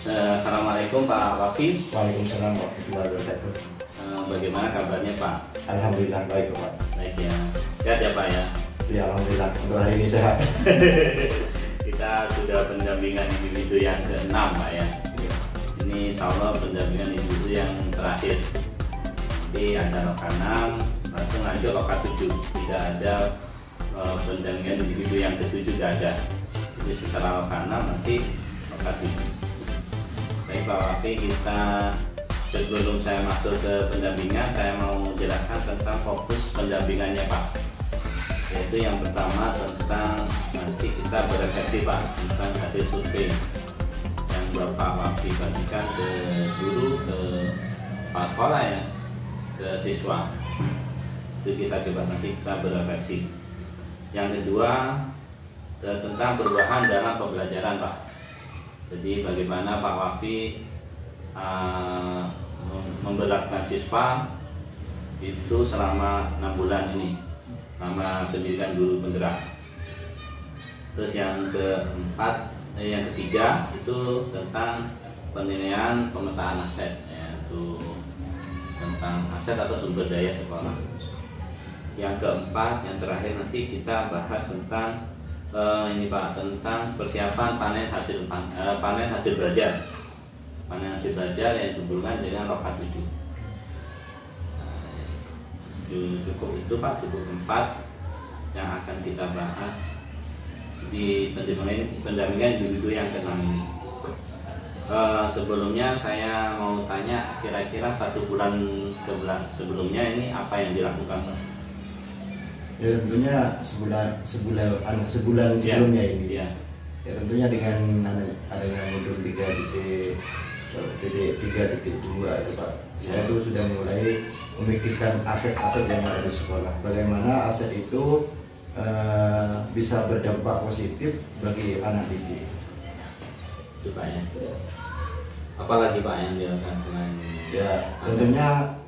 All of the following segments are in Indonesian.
Assalamualaikum Pak Wafi. Waalaikumsalam warahmatullahi wabarakatuh. Bagaimana kabarnya Pak? Alhamdulillah baik Pak. Baik ya. Sehat ya Pak ya? Ya alhamdulillah untuk hari ini sehat. Kita sudah pendampingan individu yang ke-6 Pak ya. Ini insya Allah pendampingan individu yang terakhir. Jadi ada loka 6, langsung lanjut loka 7. Tidak ada pendampingan individu yang ke-7 tidak ada. Jadi setelah loka 6 nanti loka 7. Baik Pak Wafi, kita sebelum saya masuk ke pendampingan, saya mau jelaskan tentang fokus pendampingannya Pak. Yaitu yang pertama tentang nanti kita berefleksi Pak tentang hasil survei yang Bapak Wafi bagikan ke guru, ke kepala sekolah ya, ke siswa. Itu kita coba nanti kita berefleksi. Yang kedua tentang perubahan dalam pembelajaran Pak. Jadi bagaimana Pak Wafi memperlakukan siswa itu selama 6 bulan ini, selama pendidikan guru penggerak. Terus yang ketiga itu tentang penilaian pemetaan aset, yaitu tentang aset atau sumber daya sekolah. Yang keempat, yang terakhir nanti kita bahas tentang ini Pak, tentang persiapan panen hasil belajar. Panen hasil belajar yang dihubungkan dengan loka 7. Cukup itu Pak, cukup 4 yang akan kita bahas di pendampingan individu yang ke-6 ini. Sebelumnya saya mau tanya, kira-kira 1 bulan sebelumnya ini apa yang dilakukan Pak? Ya tentunya sebulan sebelumnya ini. Ya. Ya tentunya dengan adanya modul 3.2 itu Pak, saya tuh sudah mulai memikirkan aset-aset yang ada di sekolah. Bagaimana aset itu bisa berdampak positif bagi anak didik. Itu Pak ya. Apalagi Pak yang dilakukan selain Ya aset? tentunya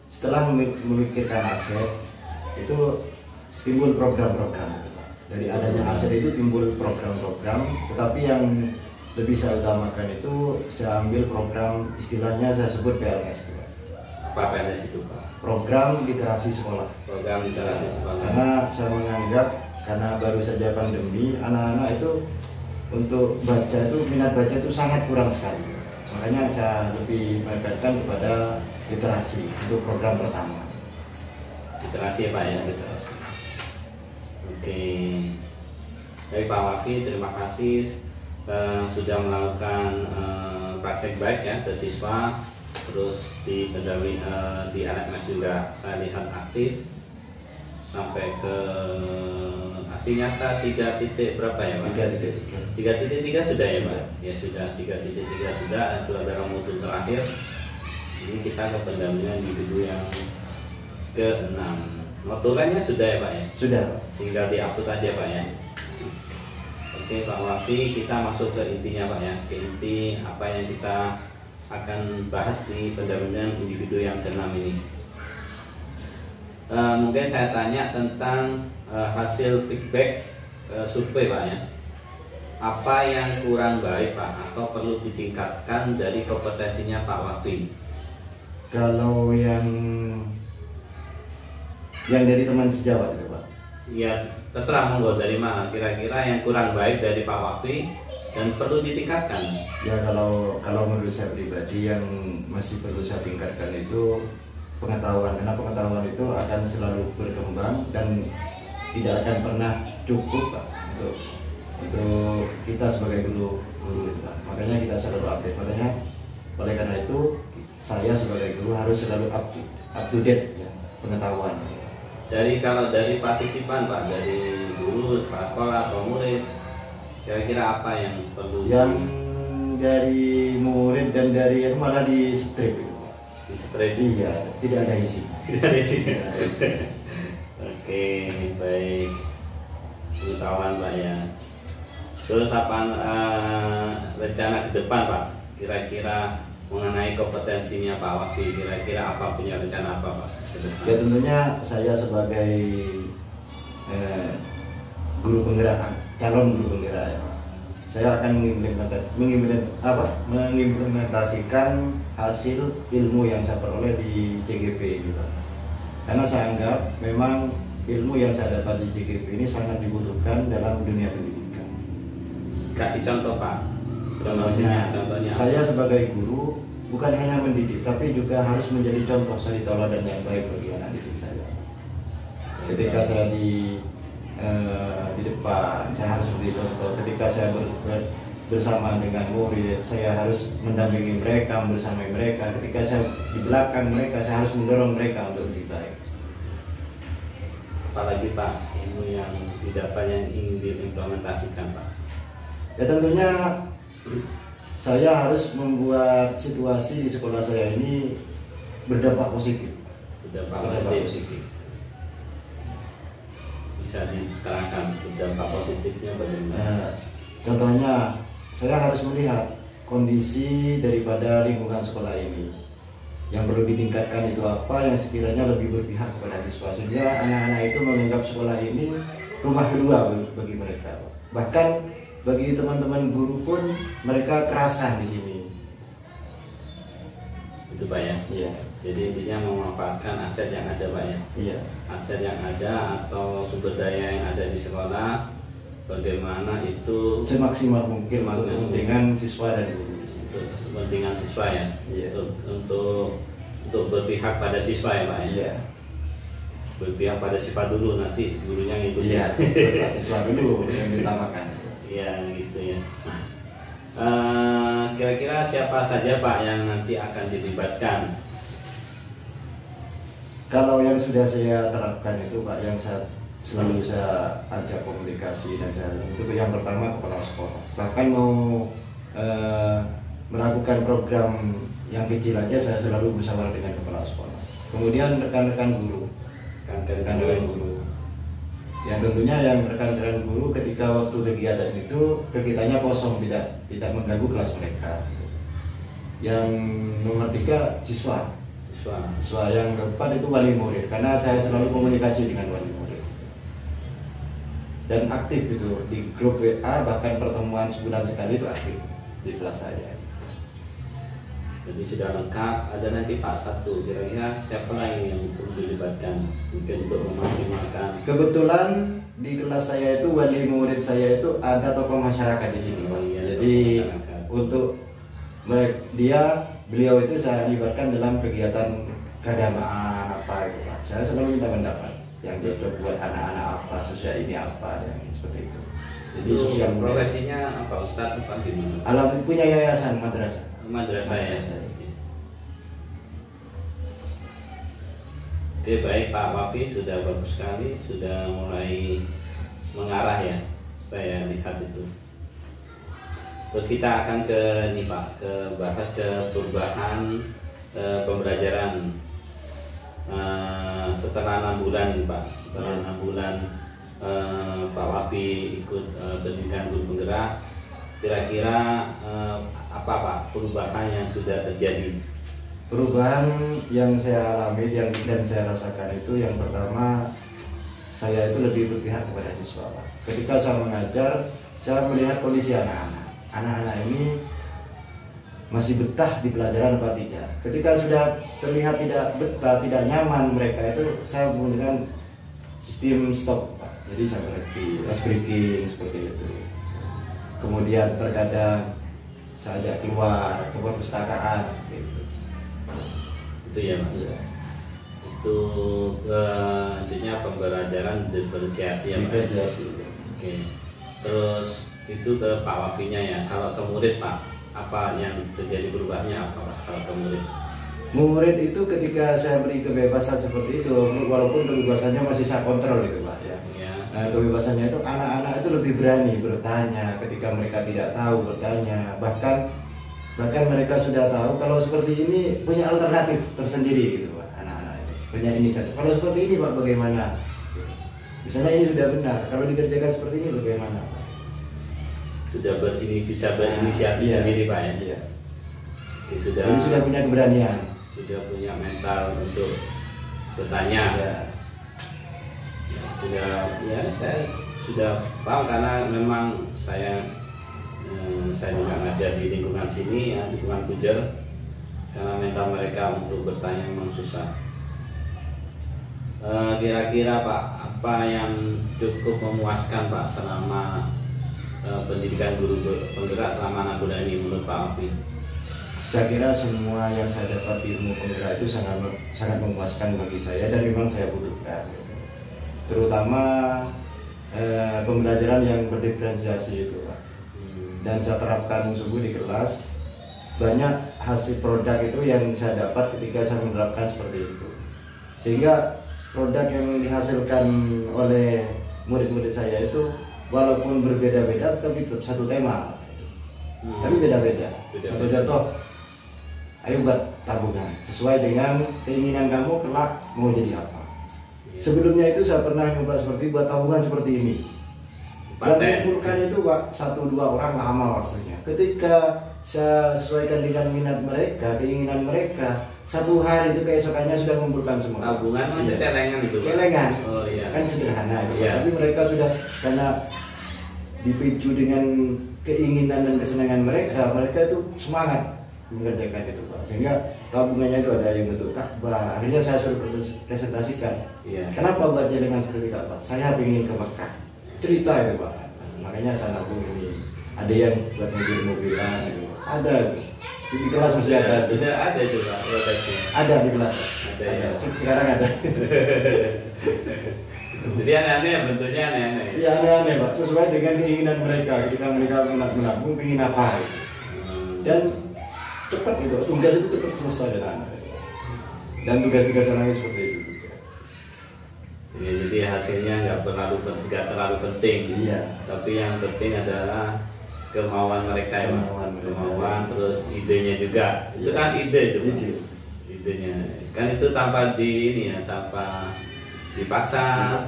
setelah memikirkan aset itu timbul program-program. Dari adanya aset itu timbul program-program, tetapi yang lebih saya utamakan itu saya ambil program, istilahnya saya sebut PLS. Apa PLS itu Pak? Program literasi sekolah. Program literasi sekolah. Karena saya menganggap karena baru saja pandemi, anak-anak itu untuk baca itu, minat baca itu sangat kurang sekali. Makanya saya lebih menekankan kepada literasi untuk program pertama. Literasi ya Pak ya, literasi. Oke. Baik Pak Wafi, terima kasih sudah melakukan praktek baik ya ke siswa. Terus di LMS juga saya lihat aktif sampai ke hasil nyata 3 titik berapa ya Pak? 3.3 sudah ya Pak? Ya sudah, 3.3 sudah. Itu adalah mutu terakhir. Ini kita ke pendampingan individu yang ke-6. Notulennya sudah ya Pak ya? Sudah. Tinggal di-upload aja Pak ya. Oke Pak Wafi, kita masuk ke intinya Pak ya. Ke inti apa yang kita akan bahas di pendampingan individu yang ke-6 ini. Mungkin saya tanya tentang hasil feedback survei Pak ya. Apa yang kurang baik Pak atau perlu ditingkatkan dari kompetensinya Pak Wafi? Kalau yang dari teman sejawat itu Pak? Ya terserah monggo, dari mana kira-kira yang kurang baik dari Pak Wafi dan perlu ditingkatkan. Ya kalau menurut saya pribadi yang masih perlu saya tingkatkan itu pengetahuan, karena pengetahuan itu akan selalu berkembang dan tidak akan pernah cukup Pak untuk kita sebagai guru itu Pak. Makanya kita selalu update. Makanya oleh karena itu saya sebagai guru harus selalu up to date ya, pengetahuan. Kalau dari partisipan Pak, dari guru, kepala sekolah atau murid, kira-kira apa yang perlu? Yang dari murid dan dari malah di strip. Di strip? Iya, tidak ada isi. Tidak ada isi. Oke, baik. Pengetahuan Pak ya. Terus apa rencana ke depan Pak? Kira-kira mengenai kompetensinya Pak Wafi, kira-kira apa, punya rencana apa Pak? Ya tentunya saya sebagai guru penggerak, calon guru penggerak ya. saya akan mengimplementasikan hasil ilmu yang saya peroleh di CGP ini Pak. Karena saya anggap memang ilmu yang saya dapat di CGP ini sangat dibutuhkan dalam dunia pendidikan. Kasih contoh Pak. Contohnya. Saya sebagai guru bukan hanya mendidik, tapi juga harus menjadi contoh suri tauladan yang baik bagi anak didik saya. Ketika saya di depan, saya harus menjadi contoh. Ketika saya bersama dengan murid, saya harus mendampingi mereka, bersamai mereka. Ketika saya di belakang mereka, saya harus mendorong mereka untuk lebih baik. Apalagi Pak, ilmu yang didapat yang ingin diimplementasikan Pak? Ya tentunya saya harus membuat situasi di sekolah saya ini berdampak positif. Berdampak positif. Bisa diterangkan berdampak positifnya bagaimana? Contohnya, saya harus melihat kondisi daripada lingkungan sekolah ini. Yang perlu ditingkatkan itu apa, yang sekiranya lebih berpihak kepada siswa, sehingga anak-anak itu menganggap sekolah ini rumah kedua bagi mereka. Bahkan bagi teman-teman guru pun mereka kerasan di sini. Itu Pak ya? Iya. Jadi intinya memanfaatkan aset yang ada Pak ya? Iya. Aset yang ada atau sumber daya yang ada di sekolah, bagaimana itu semaksimal mungkin untuk kepentingan siswa dan guru. Kepentingan siswa ya? Iya. Untuk berpihak pada siswa ya Pak ya? Iya. Berpihak pada siswa dulu, nanti gurunya ngikutin. Iya, siswa dulu yang ditamakan. Iya gitu ya. Kira-kira siapa saja Pak yang nanti akan dilibatkan? Kalau yang sudah saya terapkan itu Pak, yang selalu saya ajak komunikasi dan saya itu yang pertama kepala sekolah. Bahkan mau melakukan program yang kecil aja saya selalu musyawarah dengan kepala sekolah. Kemudian rekan-rekan guru. Rekan-rekan guru. Yang tentunya yang rekan-rekan guru ketika waktu kegiatan itu kegiatannya kosong, tidak mengganggu kelas mereka. Yang nomor 3 siswa. Yang keempat itu wali murid, karena saya selalu komunikasi dengan wali murid. Dan aktif itu di grup WA, bahkan pertemuan sebulan sekali itu aktif di kelas saya. Jadi sudah lengkap, ada nanti Pak satu, kira-kira siapa lagi yang perlu dilibatkan mungkin untuk memaksimalkan? Kebetulan di kelas saya itu wali murid saya itu ada tokoh masyarakat di sini. Iya, jadi untuk beliau itu saya libatkan dalam kegiatan keagamaan apa itu Pak. Saya selalu minta pendapat yang cocok buat anak-anak apa, sosial ini apa, dan seperti itu. Jadi sosial profesinya apa, Ustadz apa gimana? Alam punya yayasan madrasah. Madrasah ya. Oke baik Pak Wafi, sudah bagus sekali, sudah mulai mengarah ya, saya lihat itu. Terus kita akan ke ini Pak, ke bahas ke perubahan pembelajaran setelah 6 bulan ini Pak. Setelah 6 bulan Pak Wafi ikut pendidikan guru penggerak, kira-kira apa Pak perubahan yang sudah terjadi? Perubahan yang saya alami dan saya rasakan itu, yang pertama, saya itu lebih berpihak kepada siswa Pak. Ketika saya mengajar, saya melihat kondisi anak-anak ini masih betah di pelajaran apa tidak. Ketika sudah terlihat tidak betah, tidak nyaman mereka itu, saya menggunakan sistem stop Pak. Jadi saya berhenti, ice breaking seperti itu. Kemudian terkadang saya ajak keluar ke perpustakaan gitu. Itu ya Pak. Ya. Itu intinya pembelajaran diferensiasi ya Pak. Diferensiasi. Oke. Terus itu ke Pak Wafinya ya. Kalau ke murid Pak, apa yang terjadi berubahnya apa Pak kalau ke murid? Murid itu ketika saya beri kebebasan seperti itu, walaupun kebebasannya masih saya kontrol itu Pak ya. Nah, kebebasannya itu anak-anak itu lebih berani bertanya ketika mereka tidak tahu, bertanya. Bahkan mereka sudah tahu kalau seperti ini punya alternatif tersendiri gitu Pak, anak-anak itu. Punya inisiatif. Kalau seperti ini Pak bagaimana? Misalnya ini sudah benar, kalau dikerjakan seperti ini bagaimana Pak? Sudah bisa berinisiatif sendiri Pak ya? Iya. Jadi sudah punya keberanian. Sudah punya mental untuk bertanya. Ya. Saya sudah paham karena memang saya Saya juga ngajar di lingkungan sini ya, lingkungan Pujer, karena mental mereka untuk bertanya memang susah. Kira-kira Pak, apa yang cukup memuaskan Pak selama pendidikan guru penggerak selama 6 bulan ini menurut Pak Wafi? Saya kira semua yang saya dapat di ilmu penggerak itu sangat memuaskan bagi saya dan memang saya butuhkan, terutama pembelajaran yang berdiferensiasi itu Pak. Dan saya terapkan sungguh di kelas. Banyak hasil produk itu yang saya dapat ketika saya menerapkan seperti itu, sehingga produk yang dihasilkan oleh murid-murid saya itu walaupun berbeda-beda tapi tetap satu tema, tapi beda-beda. Satu contoh, ayo buat tabungan sesuai dengan keinginan kamu kelak mau jadi apa. Sebelumnya itu saya pernah nyoba seperti buat tabungan seperti ini, dan mengumpulkan itu 1-2 orang lama waktunya. Ketika saya sesuaikan dengan minat mereka, keinginan mereka, 1 hari itu keesokannya sudah mengumpulkan semua. Tabungan masih celengan itu? Celengan, oh, iya. Kan sederhana itu, iya. Tapi mereka sudah, karena dipicu dengan keinginan dan kesenangan mereka, mereka itu semangat mengerjakan itu Pak. Sehingga tabungannya itu ada yang bentuk Ka'bah. Akhirnya saya suruh presentasikan. Iya. Kenapa buat celengan seperti Ka'bah? Saya ingin ke Mekah. Cerita itu Pak. Makanya saya nabung ini. Ada yang buat mobil-mobilan itu. Ada. Di kelas masih ada. Sudah ada itu Pak prototipe. Ada di kelas Pak. Ada. Ya. Sekarang ada. Jadi aneh-aneh, bentuknya aneh-aneh. Iya aneh-aneh Pak. Sesuai dengan keinginan mereka. Ketika mereka menabung ingin apa gitu. Dan cepat gitu. Tugas itu cepat selesai dan tugas-tugas lain seperti itu. Ya, jadi hasilnya nggak terlalu penting. Iya. Tapi yang penting adalah kemauan mereka ya, kemauan terus idenya juga. Itu kan ide itu. Idenya kan itu tanpa tanpa dipaksa,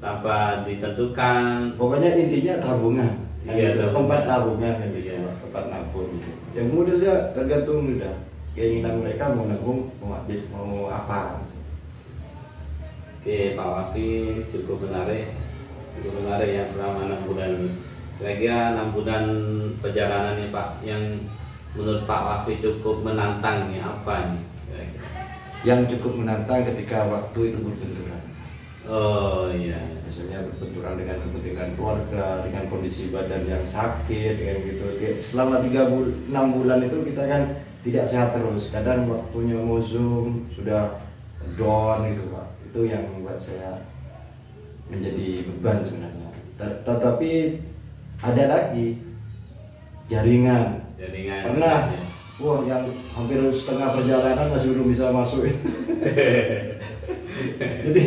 tanpa ditentukan. Pokoknya intinya tabungan. Iya, tempat tabungan gitu, tempat nabung. Yang modelnya tergantung udah keinginan mereka mau nabung, mau apa. Oke, Pak Wafi cukup menarik yang selama 6 bulan ini. Kira-kira 6 bulan perjalanan nih Pak, yang menurut Pak Wafi cukup menantang ini apa nih? Kira-kira? Yang cukup menantang ketika waktu itu berbenturan. Oh iya. Misalnya berbenturan dengan kepentingan keluarga, dengan kondisi badan yang sakit, dengan gitu. Selama 6 bulan itu kita kan tidak sehat terus. Kadang waktunya mau Zoom sudah down gitu Pak. Itu yang membuat saya menjadi beban sebenarnya. Tetapi ada lagi jaringan. Pernah, wah yang hampir setengah perjalanan masih belum bisa masuk. Jadi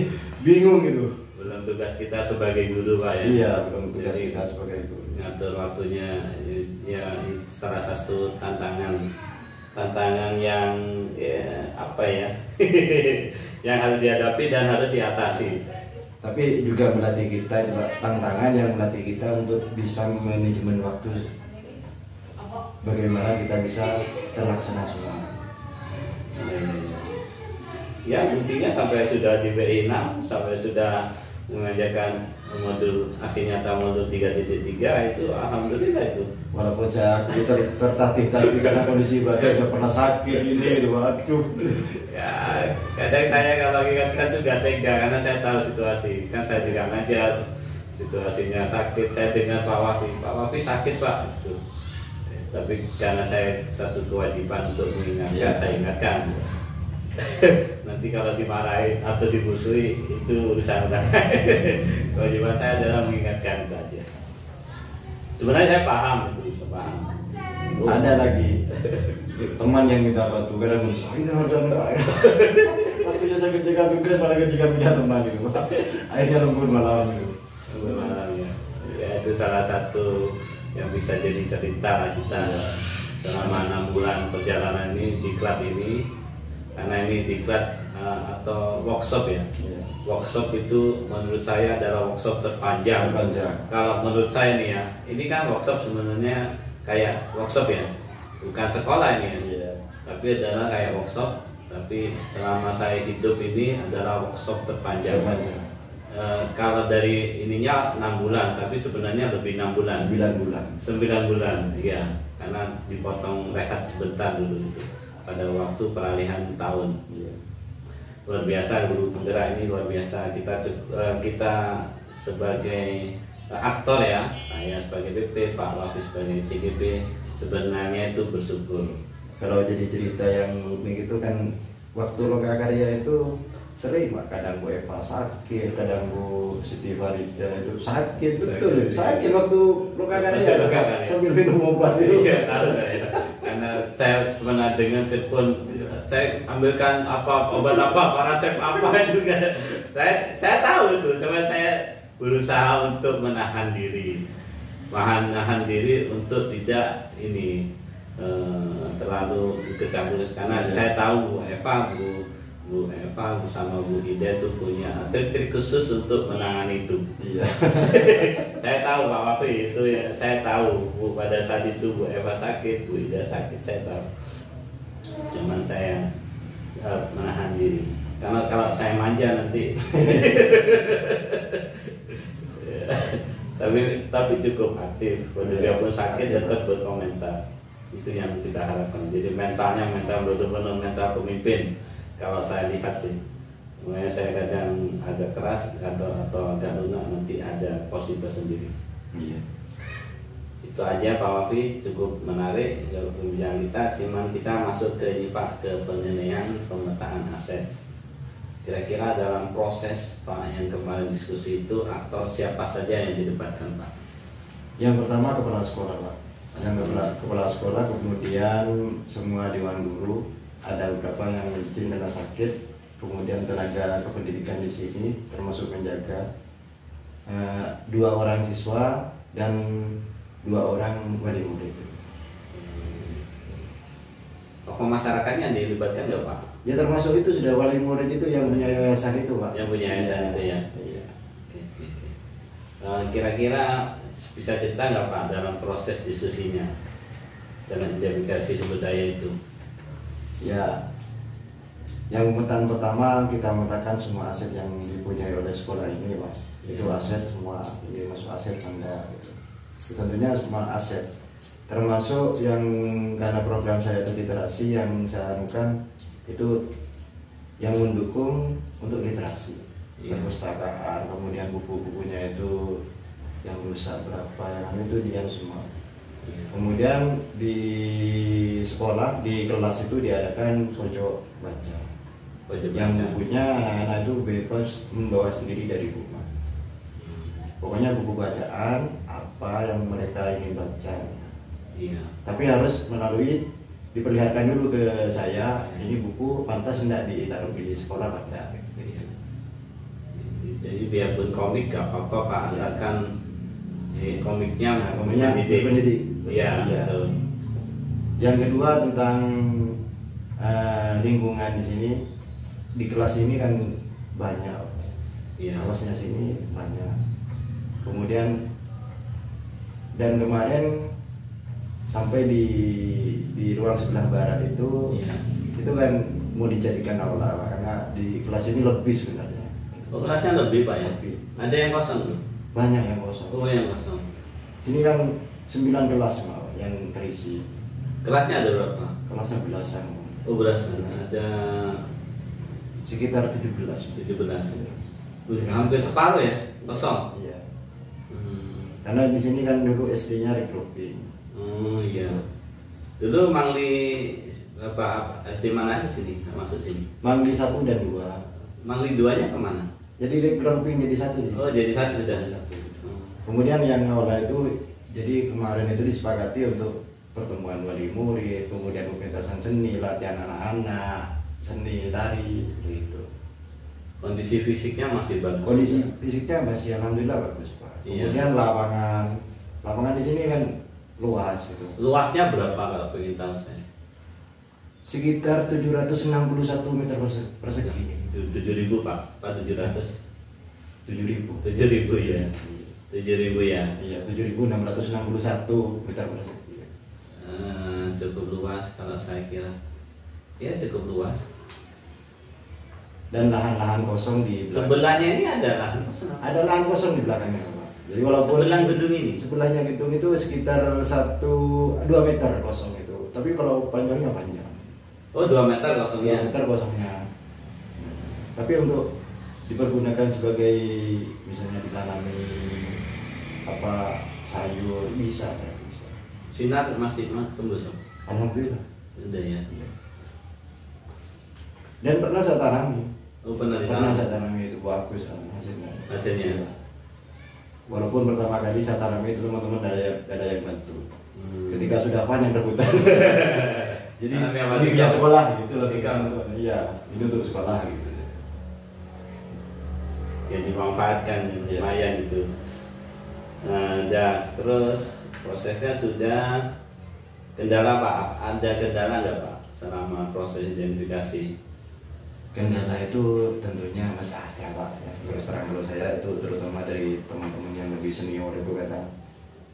bingung gitu. Belum tugas kita sebagai guru Pak ya. Iya, belum tugas jadi, kita sebagai guru. Ngatur waktunya ya salah satu tantangan yang apa ya yang harus dihadapi dan harus diatasi. Tapi juga melatih kita, tantangan yang melatih kita untuk bisa manajemen waktu, bagaimana kita bisa terlaksana semua. Ya intinya sampai sudah di BI 6, sampai sudah mengajarkan modul aksi nyata modul 3.3 itu alhamdulillah itu. Walaupun saya tertatih-tatih karena kondisi badan saya pernah sakit ini, waduh. Ya kadang saya kalau ingatkan tuh gak tega karena saya tahu situasi. Kan saya juga ngajar, situasinya sakit. Saya dengar Pak Wafi sakit Pak. Itu. Tapi karena saya satu kewajiban untuk mengingatkan, saya ingatkan. Nanti kalau dimarahin atau dimusuhi itu urusan belakangan. Kewajiban saya adalah mengingatkan itu aja. Sebenarnya saya paham itu, saya paham. Ada lagi teman yang minta bantu, kadang ini harus ada. Waktunya saya kerjakan tugas malah kerjakan punya teman itu. Akhirnya lembur malam itu. Lembur malam ya. Ya itu salah satu yang bisa jadi cerita lah kita selama 6 bulan perjalanan ini diklat ini. Karena ini diklat atau workshop ya. Workshop itu menurut saya adalah workshop terpanjang. Kalau menurut saya nih ya, ini kan workshop sebenarnya kayak workshop ya, bukan sekolah ini ya. Tapi adalah kayak workshop. Tapi selama saya hidup ini adalah workshop terpanjang. kalau dari ininya 6 bulan, tapi sebenarnya lebih 6 bulan. 9 bulan. 9 bulan, iya. Karena dipotong rehat sebentar dulu itu pada waktu peralihan tahun. Iya. Luar biasa guru penggerak ini, luar biasa. Kita sebagai aktor ya, saya sebagai BP, Pak Wafi sebagai CGP, sebenarnya itu bersyukur. Kalau jadi cerita yang begitu kan, waktu Lokakarya itu sering Pak, kadang Bu Eva sakit, kadang Bu Siti Farida itu sakit, betul sakit waktu Lokakarya sambil minum obat itu. Iya, tahu saya. Karena saya pernah dengar telepon, saya ambilkan obat apa, resep apa juga. Saya tahu itu, sama saya berusaha untuk menahan diri untuk tidak terlalu kecampur, karena saya tahu Bu Eva sama Bu Ida itu punya trik-trik khusus untuk menangani itu. Iya. Saya tahu Pak Wafi itu ya, saya tahu pada saat itu Bu Eva sakit, Bu Ida sakit, saya tahu. Cuman saya menahan diri, karena kalau saya manja nanti. tapi cukup aktif, walaupun sakit tetap berkomentar. Itu yang kita harapkan. Jadi mental benar-benar mental pemimpin. Kalau saya lihat sih, makanya saya kadang agak keras atau agak lunak, nanti ada posisi tersendiri. Iya. Itu aja Pak Wafi, cukup menarik kalau pembicaraan kita. Cuman kita masuk ke ini Pak, ke penilaian pemetaan aset. Kira-kira dalam proses Pak yang kemarin diskusi itu, aktor siapa saja yang didebatkan Pak? Yang pertama kepala sekolah Pak. Yang kepala sekolah, kemudian semua dewan guru, ada beberapa yang izin karena sakit, kemudian tenaga kependidikan di sini termasuk penjaga, 2 orang siswa dan 2 orang wali murid. Tokoh masyarakatnya dilibatkan nggak Pak? Ya termasuk itu sudah wali murid itu yang punya yayasan itu Pak. Yang punya yayasan itu ya. Iya. Kira-kira bisa cerita nggak Pak dalam proses diskusinya dalam identifikasi sumber daya itu? Ya, yang pertama kita memetakan semua aset yang dipunyai oleh sekolah ini Pak. Itu aset semua, ini masuk aset Anda gitu. Tentunya semua aset, termasuk yang karena program saya itu literasi, yang saya anukan itu yang mendukung untuk literasi, perpustakaan, kemudian buku-bukunya itu yang rusak berapa, yang itu dia semua. Kemudian di sekolah, di kelas itu diadakan pojok baca. Yang bukunya anak-anak itu bebas membawa sendiri dari rumah. Pokoknya buku bacaan apa yang mereka ingin baca. Iya. Tapi harus melalui diperlihatkan dulu ke saya, ini buku pantas tidak ditaruh di sekolah Pak. Iya. Jadi biarpun komik gak apa-apa Pak, asalkan komiknya pendidik. Iya, betul. Yang kedua tentang lingkungan di sini, di kelas ini kan banyak. Iya. Kelasnya sini banyak. Kemudian dan kemarin sampai di ruang sebelah barat itu, itu kan mau dijadikan aula karena di kelas ini lebih sebenarnya. Oh, kelasnya lebih Pak ya? Lebih. Ada yang kosong belum? Banyak yang kosong. Oh, yang kosong. Sini kan 9 kelas malah yang terisi. Kelasnya ada berapa? Kelasnya belasan. Oh, belasan. Ada sekitar 17. Hampir separuh ya, kosong. Iya. Karena di sini kan dulu SD-nya regrouping. Oh iya. Dulu Mangli apa SD mana di sini? Maksud sini? Mangli 1 dan 2. Mangli 2-nya kemana? Jadi regrouping jadi 1 di sini. Oh, jadi 1 sudah. Kemudian yang awalnya itu, jadi kemarin itu disepakati untuk pertemuan wali murid, kemudian pementasan seni, latihan anak-anak, seni tari, gitu. Kondisi fisiknya masih bagus. Kondisi fisiknya masih alhamdulillah bagus Pak. Iya. Kemudian lapangan di sini kan luas itu. Luasnya berapa kalau pengen tahu saya? Sekitar 761 meter persegi. 7.000 Pak, 700. 7.000. 7.000 ya. 7.000 ya. Iya, 7.661 meter persegi. Cukup luas kalau saya kira. Ya cukup luas. dan lahan-lahan kosong di belakang. Sebelahnya ini ada lahan kosong. Ada lahan kosong di belakangnya Pak. Jadi walaupun sebelah gedung ini. Sebelahnya gedung itu sekitar 2 meter kosong itu. Tapi kalau panjangnya panjang. Oh 2 meter kosongnya. 2 meter kosongnya. Tapi untuk dipergunakan sebagai misalnya ditanami apa sayur bisa. Sinar masih tembus. Alhamdulillah. Udah ya. Dan pernah saya tanami. Oh pernah saya tanami itu bagus hasilnya. Hasilnya. Walaupun pertama kali saya tanami itu teman-teman ada yang bantu. Ketika sudah panen rebutan. Jadi ini punya sekolah gitu loh. Iya, ini untuk sekolah gitu. Ya dimanfaatkan lumayan itu. Nah, terus prosesnya sudah. Kendala Pak, ada kendala nggak Pak selama proses identifikasi? Kendala itu tentunya masih ada Pak. Ya. Terus terang kalau saya itu terutama dari teman-teman yang lebih senior itu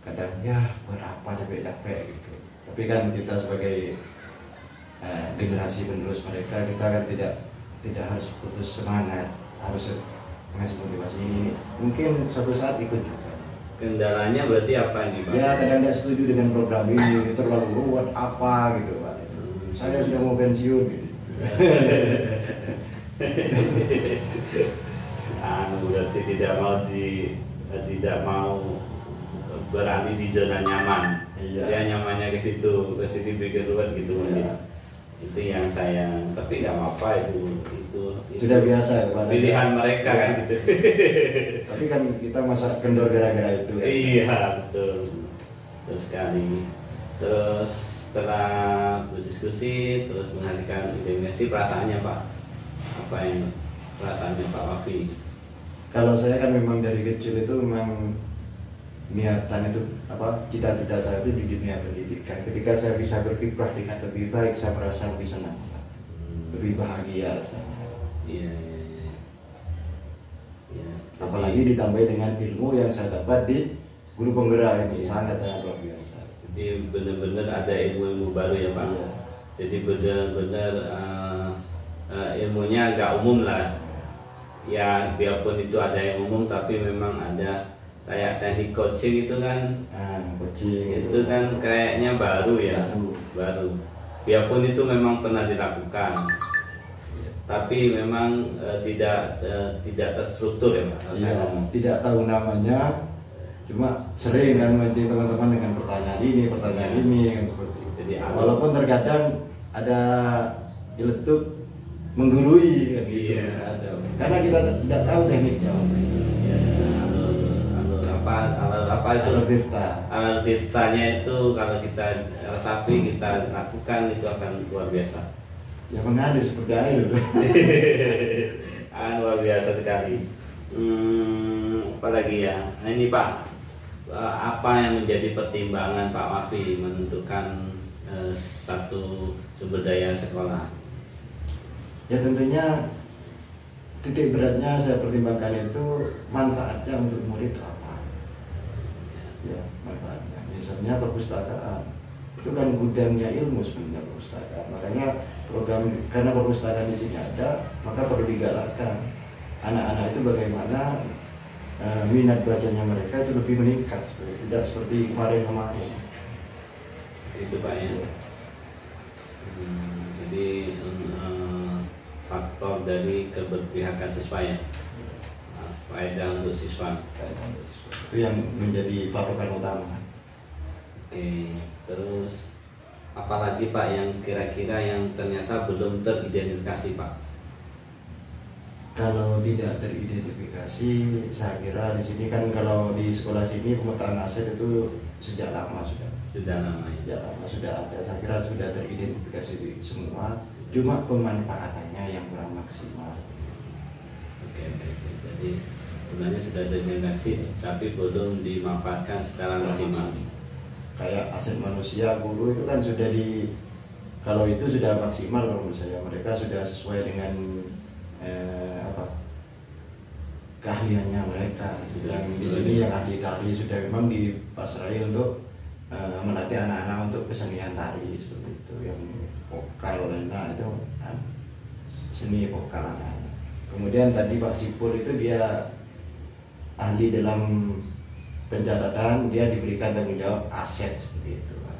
kadang ya berapa capek-capek gitu. Tapi kan kita sebagai generasi penerus mereka, kita kan tidak harus putus semangat, harus ngasih motivasi ini. Mungkin suatu saat ikut juga. Kendalanya berarti apa ini Pak? Ya kadang tidak setuju dengan program ini, terlalu ruwet apa gitu Pak. Saya sudah mau pensiun gitu. Berarti tidak mau berani di zona nyaman. Iya. Dia nyamannya ke sini bikin ruwet gitu. Iya. Itu yang saya. Tapi nggak apa-apa itu sudah biasa ya Pak. Pilihan mereka ya. Kan gitu. Tapi kan kita masa kendor gara-gara itu. Ya. Iya betul. Terus sekali. Terus setelah berdiskusi terus menghasilkan identifikasi, perasaannya Pak, apa yang perasaannya Pak Wafi? Kalau saya kan memang dari kecil itu memang niatan itu apa cita-cita saya itu di dunia pendidikan. Ketika saya bisa berkiprah dengan lebih baik, saya merasa lebih senang, lebih bahagia rasanya. Iya. Apalagi ditambah dengan ilmu yang saya dapat di guru penggerak ini sangat luar biasa. Jadi benar-benar ada ilmu-ilmu baru ya Pak. Iya. Jadi benar-benar ilmunya agak umum lah. Ya biarpun itu ada yang umum tapi memang ada kayak teknik coaching itu kan. Coaching itu kan kayaknya baru ya. Baru. Biarpun itu memang pernah dilakukan. Tapi memang tidak terstruktur ya Pak. Iya, tidak tahu namanya. Cuma sering kan mancing teman-teman dengan pertanyaan ini kan seperti itu. Jadi walaupun terkadang ada nyeletuk menggurui kan gitu. Iya. Ada. Karena kita tidak tahu tekniknya. Ya, apa itu? Alur tirtanya itu kalau kita resapi kita lakukan itu akan luar biasa. Ya mengalir seperti air. Luar biasa sekali. Apalagi ya. Nah ini Pak. Apa yang menjadi pertimbangan Pak Wafi menentukan satu sumber daya sekolah? Ya tentunya titik beratnya saya pertimbangkan itu manfaatnya untuk murid itu apa? Ya manfaatnya. Misalnya perpustakaan itu kan gudangnya ilmu sebenarnya perpustakaan. Makanya karena perpustakaan di sini ada, maka perlu digalakkan anak-anak itu bagaimana minat bacanya mereka itu lebih meningkat, tidak seperti kemarin. Itu Pak ya. Jadi faktor dari keberpihakan siswa ya, faedah untuk siswa. Itu yang menjadi patokan utama. Oke, terus apalagi Pak yang kira-kira yang ternyata belum teridentifikasi Pak? Kalau tidak teridentifikasi, saya kira di sini kan kalau di sekolah sini pemetaan aset itu sejak lama sudah. Sejak lama ada. Saya kira sudah teridentifikasi semua. Cuma pemanfaatannya yang kurang maksimal. Oke. Jadi sebenarnya sudah teridentifikasi, tapi belum dimanfaatkan secara maksimal. Kayak aset manusia, guru itu kan sudah kalau itu sudah maksimal menurut saya. Mereka sudah sesuai dengan keahliannya mereka. Yang di sini yang ahli tari sudah memang dipasrai untuk melatih anak-anak untuk kesenian tari seperti itu. Yang vokal itu seni vokal anak-anak. Kemudian tadi Pak Sipur itu dia ahli dalam pencatatan, dia diberikan tanggung jawab aset seperti itu Pak.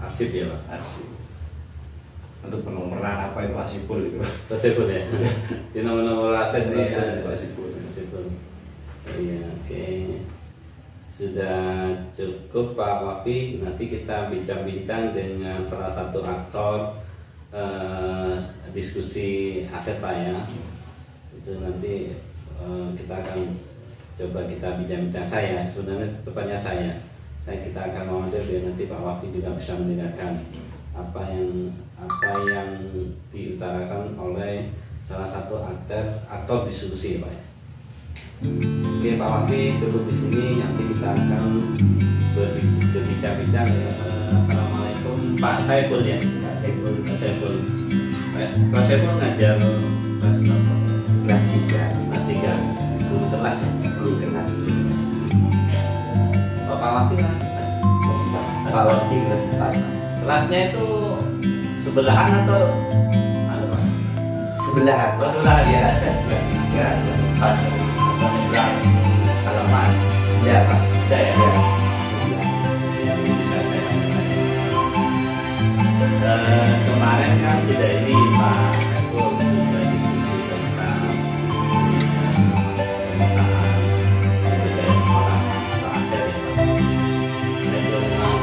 Arsip ya Pak? Arsip. Untuk penomoran apa itu Pak Sipur itu. Pak Sipur ya? Di nomor-nomor aset ini Aset Pak Sipur. Iya, oke. Sudah cukup Pak Wafi. Nanti kita bincang-bincang dengan salah satu aktor diskusi aset Pak ya. Itu nanti kita akan coba kita bincang-bincang. Saya sebenarnya tepatnya saya kita akan wawancara biar nanti Pak Wafi juga bisa mendengarkan apa yang diutarakan oleh salah satu aktor diskusi Pak ya. Oke Pak Wafi, cukup di sini. Nanti kita akan berbincang-bincang. Assalamualaikum Pak Saiful ya. Pak Saiful ngajar kelas berapa? Kelas 3. Kelas 3. Belum kelas ya? Belum kelas. Pak Wafi kelas 4. Pak Wafi kelas 4. Kelasnya itu sebelahan atau apa Pak? Sebelahan. Oh, sebelahan ya. Kelas 3, kelas 4. Sebelah halaman. Iya Pak. Ada ya? Iya. Bisa saya kemarin kan sudah ini Pak Saiful sudah diskusi tentang pemetaan budaya sekolah Pak Asep ya Pak. Saya belum mau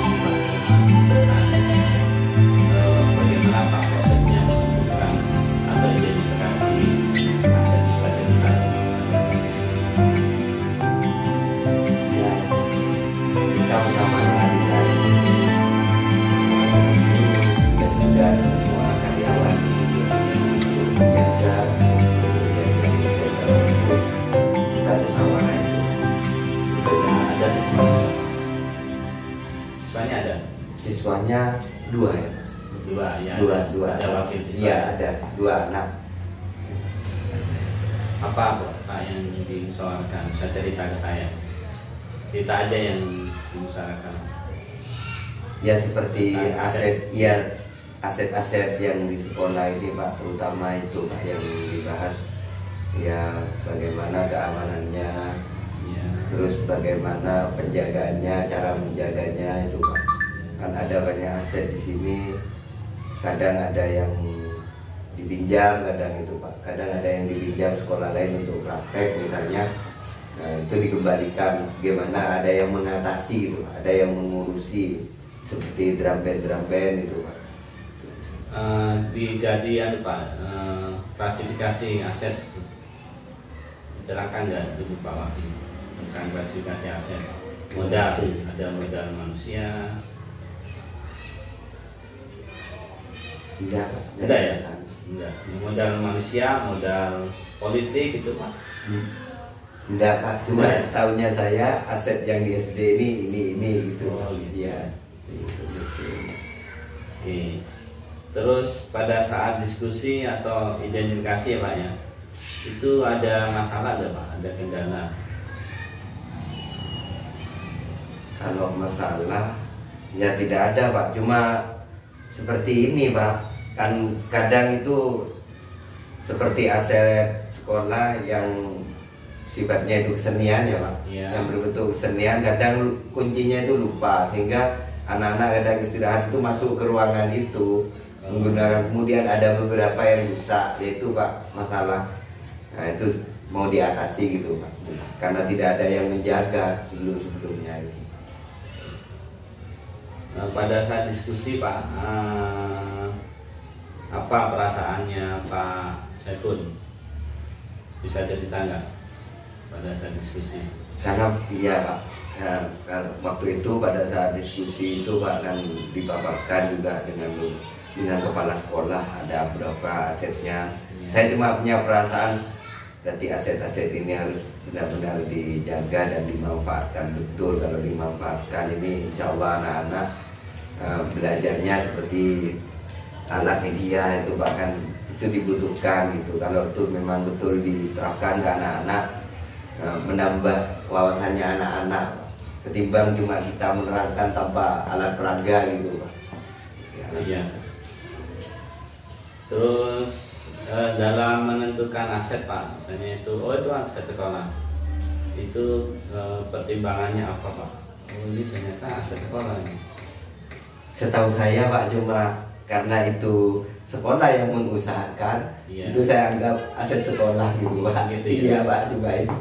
bagaimana Pak prosesnya menentukan atau identifikasi aset bisa jadi Ya. Sama-sama menghadirkan dan juga semua karyawan menjaga satu sama lain. ada siswanya ada Siswanya 2 ya. dua ya Dua. ada wakil siswa. Iya ada 2 anak. Apa Pak yang dimusyawarahkan? Bisa cerita ke saya. Cerita aja yang dimusyawarahkan. Ya seperti Aset. aset-aset yang di sekolah ini Pak, terutama itu Pak yang dibahas ya bagaimana keamanannya, Iya. terus bagaimana penjagaannya, cara menjaganya itu Pak. Kan ada banyak aset di sini, kadang ada yang dipinjam, kadang itu Pak, kadang ada yang dipinjam sekolah lain untuk praktek misalnya. Nah, itu dikembalikan, gimana ada yang mengatasi itu, ada yang mengurusi seperti drum band itu Pak. Digali ada Pak klasifikasi aset. Jelaskan nggak dulu Pak Wafi tentang klasifikasi aset. Modal, ada modal manusia. Enggak, Pak. Ada ya? Enggak. Modal manusia, modal politik itu Pak. Enggak Pak, cuma setahunya saya aset yang di SD ini gitu. Oh, gitu. Iya. Oke. Terus pada saat diskusi atau identifikasi ya Pak ya, itu ada masalah nggak Pak? Ada kendala? Kalau masalah ya tidak ada Pak, cuma seperti ini Pak, kan kadang itu seperti aset sekolah yang sifatnya itu kesenian ya Pak, Iya. yang berbentuk kesenian, kadang kuncinya itu lupa sehingga anak-anak kadang istirahat itu masuk ke ruangan itu menggunakan, kemudian ada beberapa yang rusak, itu Pak masalah. Nah itu mau diatasi gitu Pak, karena tidak ada yang menjaga sebelumnya itu. Pada saat diskusi Pak, apa perasaannya Pak Saiful? Bisa cerita nggak pada saat diskusi? Karena iya Pak, waktu itu pada saat diskusi itu Pak kan dipaparkan juga dengan kepala sekolah ada berapa asetnya. Ya. Saya cuma punya perasaan berarti aset-aset ini harus benar-benar dijaga dan dimanfaatkan betul. Kalau dimanfaatkan ini insya Allah anak-anak belajarnya seperti alat media itu bahkan itu dibutuhkan gitu. Kalau itu memang betul diterapkan ke anak-anak, menambah wawasannya anak-anak ketimbang cuma kita menerangkan tanpa alat peraga gitu Pak. Ya. Iya. Terus dalam menentukan aset Pak, misalnya itu, oh itu aset sekolah, itu pertimbangannya apa Pak? Oh ini ternyata aset sekolah ini. Setahu saya Pak, cuma karena itu sekolah yang mengusahakan, Iya. itu saya anggap aset sekolah gitu Pak. Gitu, iya ya. Pak, coba itu.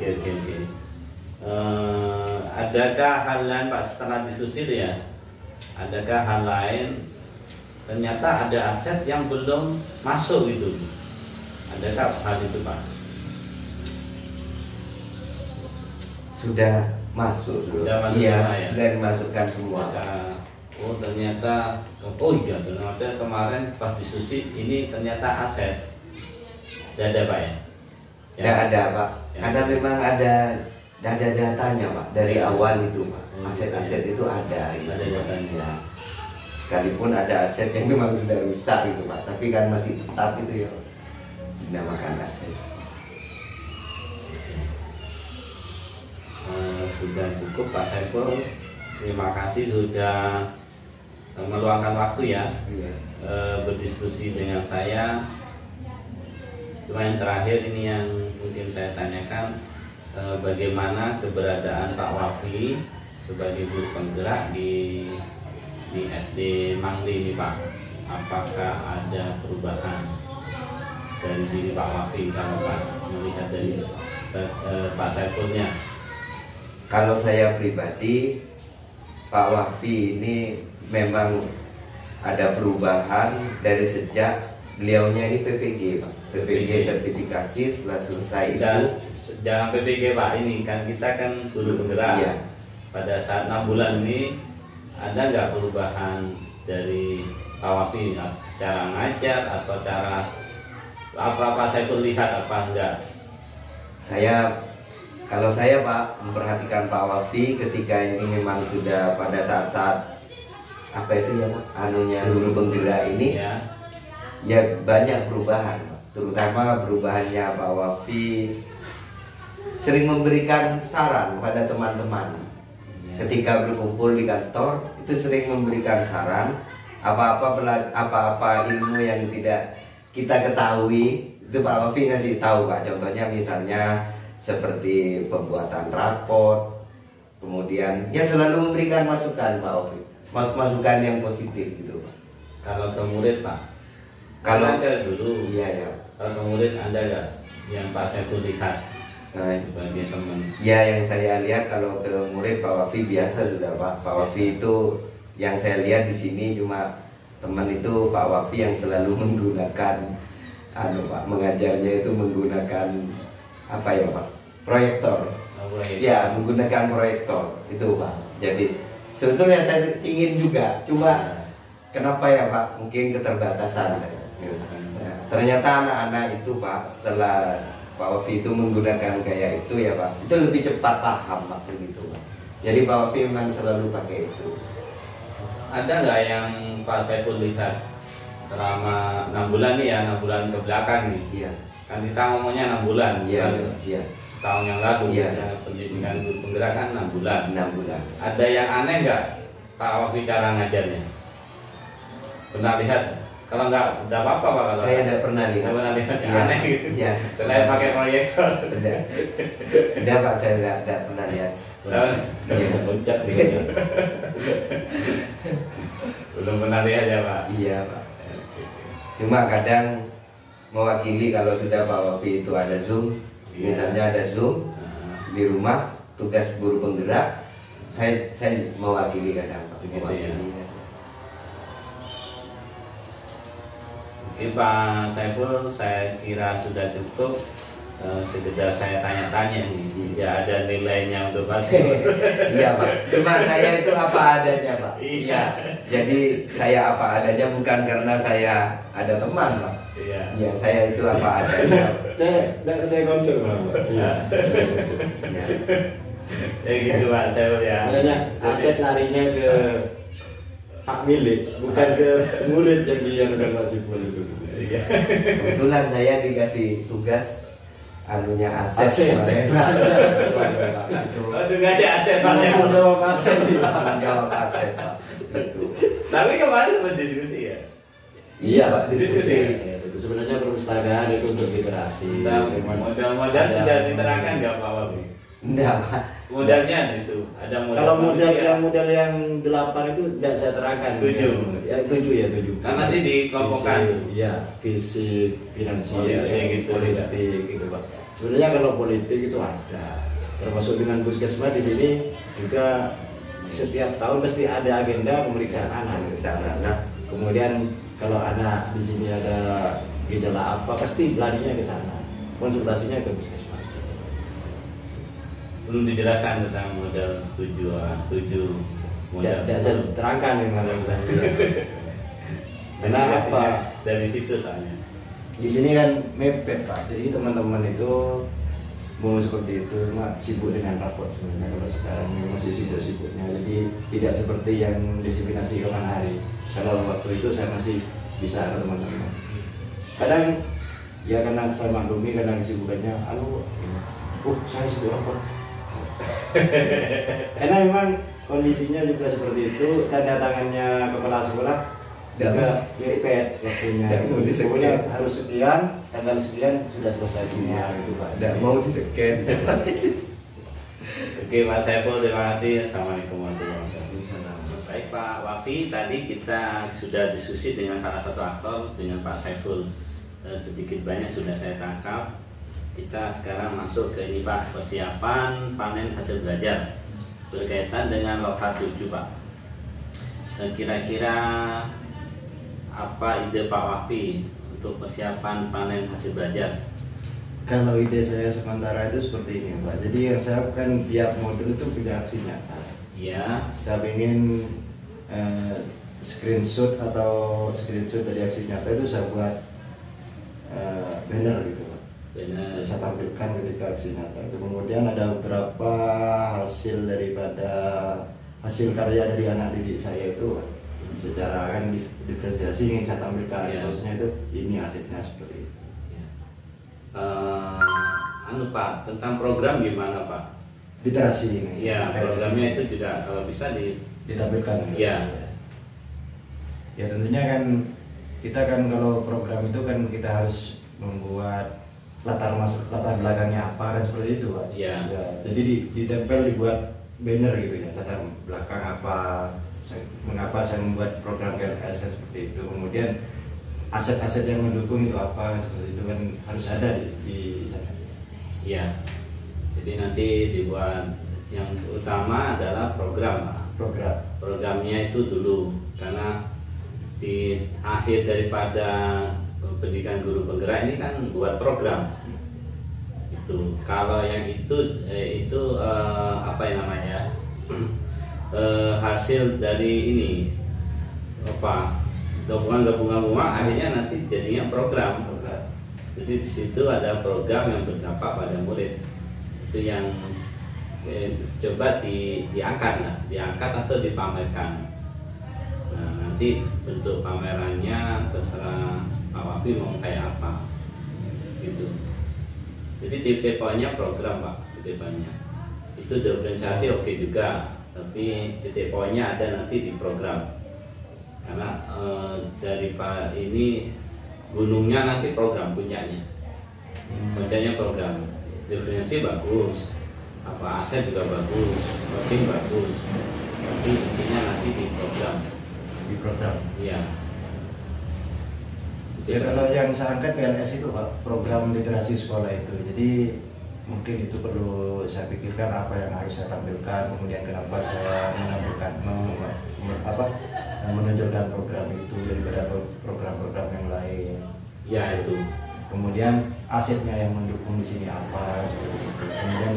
Oke. Adakah hal lain Pak setelah diskusi itu ya? Adakah hal lain? Ternyata ada aset yang belum masuk gitu. Adakah hal itu Pak? Sudah masuk, Sudah masuk iya, semua ya? sudah dimasukkan semua. Oh ternyata, oh iya ternyata kemarin pas diskusi ini ternyata aset. Tidak ada Pak ya? Tidak ada Pak, Ya. karena memang ada datanya Pak dari awal itu Pak. Oh, Aset-aset itu ada. Gitu, Ada Pak. datanya. Ya. Sekalipun ada aset yang memang sudah rusak gitu Pak, tapi kan masih tetap itu ya dinamakan aset. Sudah cukup Pak Saiful. Terima kasih sudah meluangkan waktu ya Iya. berdiskusi dengan saya. Cuma yang terakhir ini yang mungkin saya tanyakan, bagaimana keberadaan Pak Wafi sebagai guru penggerak di SD Mangli ini Pak? Apakah ada perubahan dari diri Pak Wafi kalau Pak melihat dari Pak Saifulnya? Kalau saya pribadi, Pak Wafi ini memang ada perubahan dari sejak beliaunya ini PPG Pak. PPG sertifikasi setelah selesai itu. Jangan PPG Pak, ini kan kita kan guru penggerak. Iya. Pada saat 6 bulan ini ada nggak perubahan dari Pak Wafi, cara ngajar atau cara apa saya pun lihat apa enggak? Kalau saya Pak memperhatikan Pak Wafi ketika ini memang sudah pada saat-saat apa itu ya Pak, anunya guru penggerak ini Ya. ya banyak perubahan Pak. Terutama perubahannya Pak Wafi sering memberikan saran pada teman-teman. Ya. Ketika berkumpul di kantor itu sering memberikan saran apa-apa ilmu yang tidak kita ketahui itu Pak Wafi ngasih tahu Pak. Contohnya misalnya seperti pembuatan raport, kemudian ya selalu memberikan masukan Pak Wafi, masukan yang positif gitu Pak. Kalau ke murid Pak, Kalau ada dulu. iya ya, Kalau ke murid Anda nggak yang Pak Saiful lihat nah, sebagai teman? ya yang saya lihat kalau ke murid Pak Wafi biasa sudah Pak. Pak Wafi itu yang saya lihat di sini cuma teman itu Pak Wafi yang selalu menggunakan Pak, mengajarnya itu menggunakan apa ya Pak, proyektor. Ya, menggunakan proyektor itu Pak. Jadi sebetulnya saya ingin juga, cuma kenapa ya Pak? Mungkin keterbatasan. Nah, ternyata anak-anak itu Pak, setelah Pak Wafi itu menggunakan kayak itu ya Pak, itu lebih cepat paham Pak begitu Pak. Jadi Pak Wafi memang selalu pakai itu. Ada nggak yang Pak Saiful lihat selama 6 bulan nih ya, 6 bulan ke belakang nih? Iya. Kan kita ngomongnya 6 bulan, Iya, bukan iya. setahun yang lalu. Iya. Ya, pendidikan guru penggerak kan 6 bulan. 6 bulan. Ada yang aneh nggak Pak Wafi cara ngajarnya? Pernah lihat? Kalau nggak, udah apa-apa Pak. Kalau Saya tidak pernah lihat. Nggak pernah lihat yang Iya. aneh gitu. Iya. Selain pakai proyektor. Tidak Pak, saya tidak pernah lihat. Jangan loncat dia. Belum pernah lihat ya Pak. Iya Pak. Cuma kadang mewakili kalau sudah Pak Wafi itu ada Zoom, Iya. misalnya ada Zoom di rumah, tugas guru penggerak, saya mewakili kadang Pak. Begitu Mewakili. Oke Pak Saiful, saya kira sudah cukup. Sekedar saya tanya-tanya nih, tidak ada nilainya untuk Pak Saiful. Iya Pak. Cuma saya itu apa adanya Pak. Iya. Iya. Jadi saya apa adanya bukan karena saya ada teman Pak. Iya. Iya, saya itu apa adanya. Saya konsul Pak. Iya. saya konsul. Iya. Ya gitu Pak Saiful ya. Makanya aset larinya ke hak milik, bukan ke murid yang dianukan Pak Saiful itu. Iya. Kebetulan saya dikasih tugas anunya aset. Aset. Oh, tugasnya aset Pak Yang Saiful. menjawab aset sih Pak. Menjawab aset Pak. Itu. Tapi kemarin sempat diskusi ya. Iya Pak, Diskusi. Itu sebenarnya perpustakaan itu untuk literasi. Nah, Cuman modal-modal ada- tidak diterangkan nggak Pak Wabi? Enggak Pak. Modalnya itu ada modal. Kalau manusia. modal yang 8 itu tidak saya terangkan. 7. Ya 7 ya 7. Kan nanti dikelompokkan. Iya, fisik, finansial, Politik gitu. politik gitu Pak. Sebenarnya kalau politik itu ada. Termasuk dengan puskesmas di sini juga setiap tahun pasti ada agenda pemeriksaan anak. Pemeriksaan anak. Kemudian kalau anak di sini ada gejala apa pasti larinya ke sana. Konsultasinya ke puskesmas. Belum dijelaskan tentang modal 7 modal. Tidak saya terangkan yang mana Karena apa? Dari situ soalnya. Di sini kan mepet Pak. Jadi teman-teman itu mau seperti itu cuma sibuk dengan rapot sebenarnya kalau sekarang masih sibuk-sibuknya. Jadi tidak seperti yang disiplinasi kemarin hari. Kalau waktu itu saya masih bisa ke teman-teman. Kadang ya karena saya maklumi karena kesibukannya, saya sibuk rapot. Karena memang kondisinya juga seperti itu, tanda tangannya kepala sekolah juga mepet waktunya. Pokoknya harus sekian, tanggal sekian sudah selesai semua gitu Pak. Tidak mau di-scan. Oke Pak Saiful, terima kasih. Assalamualaikum warahmatullahi wabarakatuh. Baik Pak Wapi, tadi kita sudah diskusi dengan salah satu aktor, dengan Pak Saiful. Sedikit banyak sudah saya tangkap. Kita sekarang masuk ke ini Pak, persiapan panen hasil belajar berkaitan dengan lokal 7 Pak. Dan kira-kira apa ide Pak Wapi untuk persiapan panen hasil belajar? Kalau ide saya sementara itu seperti ini Pak. Jadi yang saya kan tiap modul itu punya aksi nyata. Ya, Saya ingin screenshot dari aksi nyata itu saya buat banner gitu Pak. benar. Saya tampilkan ketika aksi nyata itu. Kemudian ada beberapa hasil daripada hasil karya dari anak didik saya itu secara kan diferensiasi ingin saya tampilkan. Ya. Maksudnya itu ini hasilnya seperti itu. Pak, tentang program gimana Pak? Literasi ini. Ya, programnya itu juga kalau bisa ditampilkan. Ya. Ya tentunya kan kita kan kalau program itu kan kita harus membuat latar belakangnya apa kan seperti itu Pak. Ya. Jadi ditempel dibuat banner gitu ya, latar belakang apa, mengapa saya membuat program KRS kan seperti itu. Kemudian aset-aset yang mendukung itu apa kan seperti itu kan harus ada di sana. Ya. Jadi nanti dibuat yang utama adalah program Pak. Programnya itu dulu, karena di akhir daripada pendidikan guru penggerak ini kan buat program. Itu kalau yang itu apa yang namanya hasil dari ini apa gabungan uang akhirnya nanti jadinya program. Jadi di situ ada program yang berdampak pada murid. Itu yang coba diangkat atau dipamerkan. Nah, nanti bentuk pamerannya terserah Pak Wapi mau kayak apa, gitu. Jadi tipe poinnya program Pak, tipe poinnya. Itu diferensiasi oke juga, tapi titik poinnya ada nanti di program. Karena dari Pak ini gunungnya nanti program puncaknya program. Definisi bagus, apa aset juga bagus, closing bagus, tapi intinya nanti di program. Iya. Ya kalau yang saya angkat PLS itu Pak, program literasi sekolah itu. Jadi mungkin itu perlu saya pikirkan apa yang harus saya tampilkan, kemudian kenapa saya menonjolkan program itu daripada program-program yang lain. Ya itu. Kemudian asetnya yang mendukung di sini apa, seperti itu. Kemudian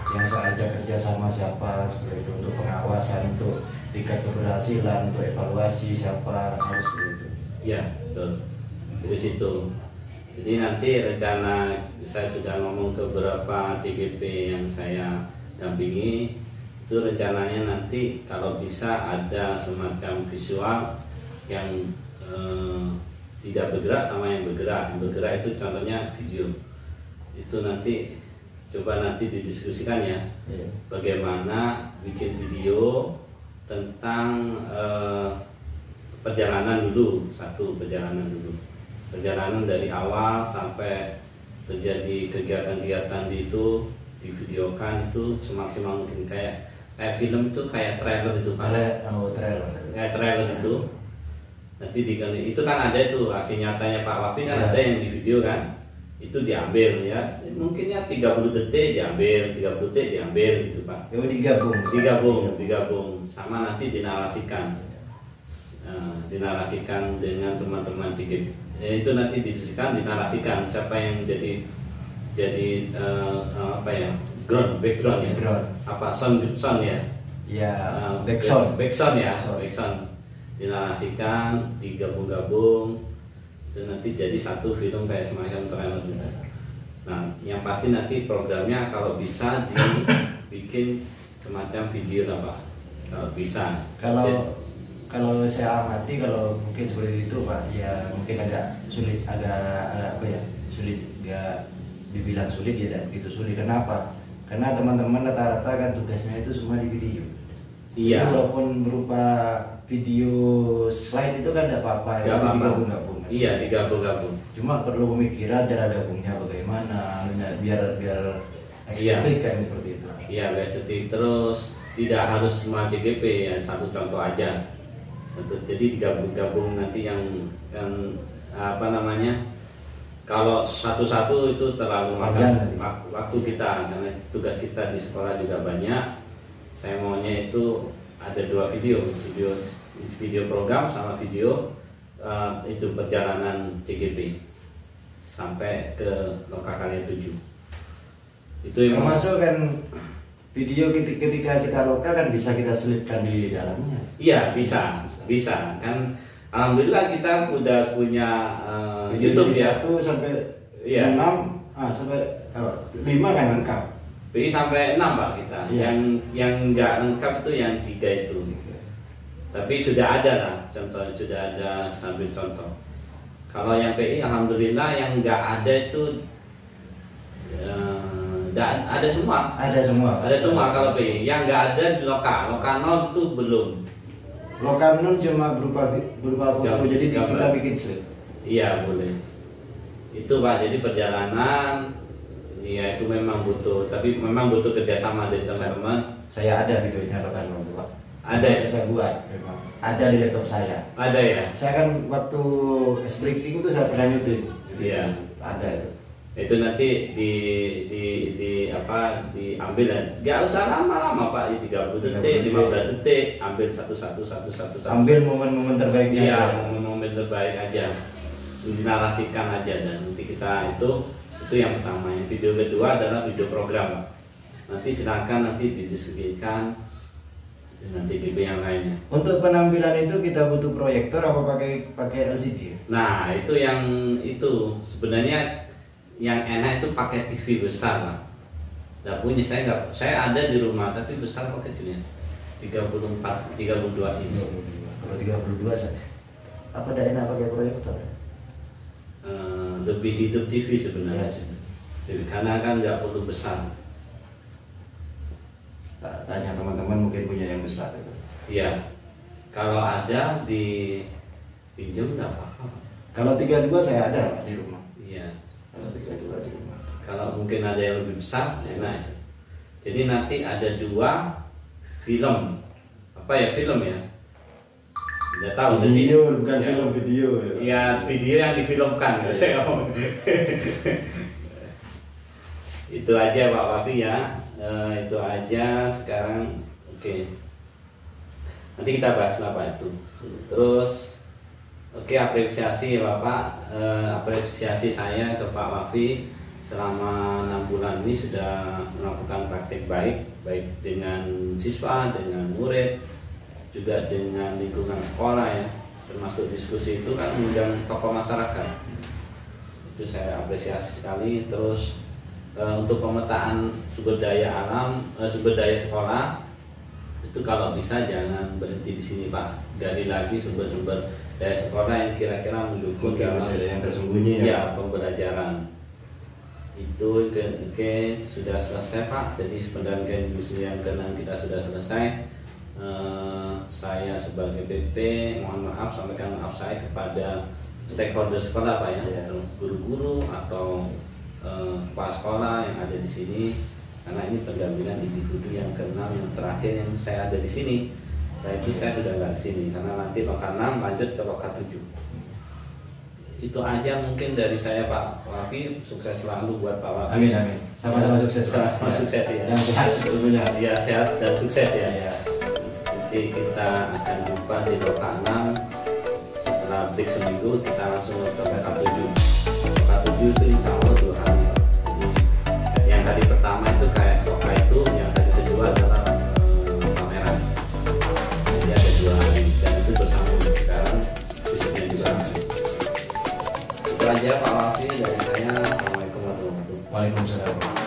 yang saya ajak kerja sama siapa, seperti itu, untuk pengawasan, untuk tingkat keberhasilan, untuk evaluasi siapa, harus seperti itu. Ya betul. Dari situ. Jadi nanti rencana saya sudah ngomong ke beberapa TGP yang saya dampingi, itu rencananya nanti kalau bisa ada semacam visual yang tidak bergerak sama yang bergerak. Yang bergerak itu contohnya video. Itu nanti coba nanti didiskusikan ya. Bagaimana bikin video tentang perjalanan dulu, perjalanan dari awal sampai terjadi kegiatan-kegiatan itu divideokan itu semaksimal mungkin, kayak film itu, kayak trailer itu Pak. Kayak trailer itu nanti itu kan ada itu hasil nyatanya Pak Wafi kan, ada yang di video kan, itu diambil ya, mungkinnya 30 detik diambil, 30 detik diambil gitu Pak. Digabung sama nanti dinarasikan dengan teman-teman CGP. Itu nanti didiskusikan, dinarasikan siapa yang jadi background ya, apa sound ya, backsound dinarasikan, digabung itu nanti jadi satu film kayak semacam trailer gitu. Nah, yang pasti nanti programnya kalau bisa dibikin semacam video lah Pak, kalau bisa. Kalau saya amati, kalau mungkin seperti itu Pak, ya mungkin agak sulit, sulit, nggak dibilang sulit ya, tidak begitu sulit. Kenapa? Karena teman-teman rata-rata kan tugasnya itu semua di video. Iya. Walaupun berupa video slide itu kan tidak apa-apa, digabung-gabung. Iya, digabung-gabung. Cuma perlu pemikiran cara gabungnya bagaimana, biar estetik kan seperti itu. Iya, biar estetik. Terus tidak harus semua CGP ya, satu contoh aja. Jadi digabung-gabung nanti yang kalau satu-satu itu terlalu makan waktu kita, karena tugas kita di sekolah juga banyak. Saya maunya itu ada 2 video program sama video itu perjalanan CGP sampai ke Lokakarya 7. Itu yang termasuk kan video ketika kita loka kan bisa kita selipkan di dalamnya. Iya, bisa kan. Alhamdulillah kita udah punya YouTube ya. 1 sampai 6 sampai 5 kan lengkap. PI sampai 6 Pak kita. Iya. Yang nggak lengkap itu yang 3 itu. Tapi sudah ada lah contoh, sudah ada sambil contoh. Kalau yang PI alhamdulillah yang nggak ada itu ada semua. Ada semua kalau PI. Yang nggak ada di Loka 0 itu belum. Loka 0 cuma berupa foto, jadi kita bikin slide. Iya boleh. Itu Pak, jadi perjalanan ya itu memang butuh, tapi memang butuh kerjasama dari teman-teman. Saya ada videonya Loka 0 Pak. Ada ya? Saya buat memang. Ada di laptop saya. Ada ya? Saya kan waktu breaking itu saya pernah nyuting. Iya. Ada itu. Itu nanti diambil dan nggak usah lama-lama Pak, 30 detik, 15 detik, ambil satu. Ambil momen-momen terbaiknya. Iya, momen-momen terbaik aja, dinarasikan aja, dan nanti kita itu yang pertama. Yang video kedua adalah video program Pak. Nanti silakan nanti didiskusikan dengan CGP yang lainnya. Untuk penampilan itu kita butuh proyektor apa pakai LCD? Nah itu sebenarnya yang enak itu pakai TV besar Pak. Nggak punya, saya ada di rumah tapi besar apa kecilnya? 32 inch. Kalau 32 apa tidak enak pakai proyektor? Lebih hidup TV sebenarnya. Jadi, karena kan nggak perlu besar. Tanya teman-teman mungkin punya yang besar itu. Iya. Kalau ada dipinjam nggak apa-apa. Kalau 32 saya ada di rumah. Iya. Kalau 32 di rumah. Kalau mungkin ada yang lebih besar, enak. Jadi nanti ada 2 film. Apa ya film ya? Nggak tahu. Video, nanti, bukan film, video. Ya video yang difilmkan. Ya. Saya ngomong. Itu aja Pak Wafi ya. Itu aja sekarang. Oke. Nanti kita bahas apa itu. Terus apresiasi Bapak, apresiasi saya ke Pak Wafi selama 6 bulan ini sudah melakukan praktik baik dengan siswa, dengan murid, juga dengan lingkungan sekolah ya, termasuk diskusi itu kan mengundang tokoh masyarakat. Itu saya apresiasi sekali. Terus untuk pemetaan sumber daya alam, sumber daya sekolah itu kalau bisa jangan berhenti di sini Pak, gali lagi sumber-sumber daya sekolah yang kira-kira mendukung dalam yang tersembunyi ya pembelajaran. Itu sudah selesai Pak. Jadi pendampingan industri yang ke-6 kita sudah selesai. saya sebagai BP mohon maaf, sampaikan maaf saya kepada stakeholder sekolah Pak ya, guru-guru atau kepala sekolah yang ada di sini, karena ini pendampingan individu yang ke-6 yang terakhir yang saya ada di sini. Nah itu saya sudah nggak di sini karena nanti loka 6 lanjut ke loka 7. Itu aja mungkin dari saya Pak Wafi. Sukses selalu buat Pak Wafi. Amin amin. Sama-sama sukses. Sama-sama sukses ya. Yang sehat tentunya. Ya sehat dan sukses ya. Nanti kita akan jumpa di loka 6. Setelah break seminggu kita langsung ke loka 7. Loka 7 itu insya Allah 2 hari. Jadi yang hari pertama itu kayak loka itu, yang hari kedua adalah pameran. Jadi ada 2 hari dan itu bersambung sekarang besoknya juga. Itu aja Pak Wafi dari saya. Assalamualaikum warahmatullahi wabarakatuh. Waalaikumsalam.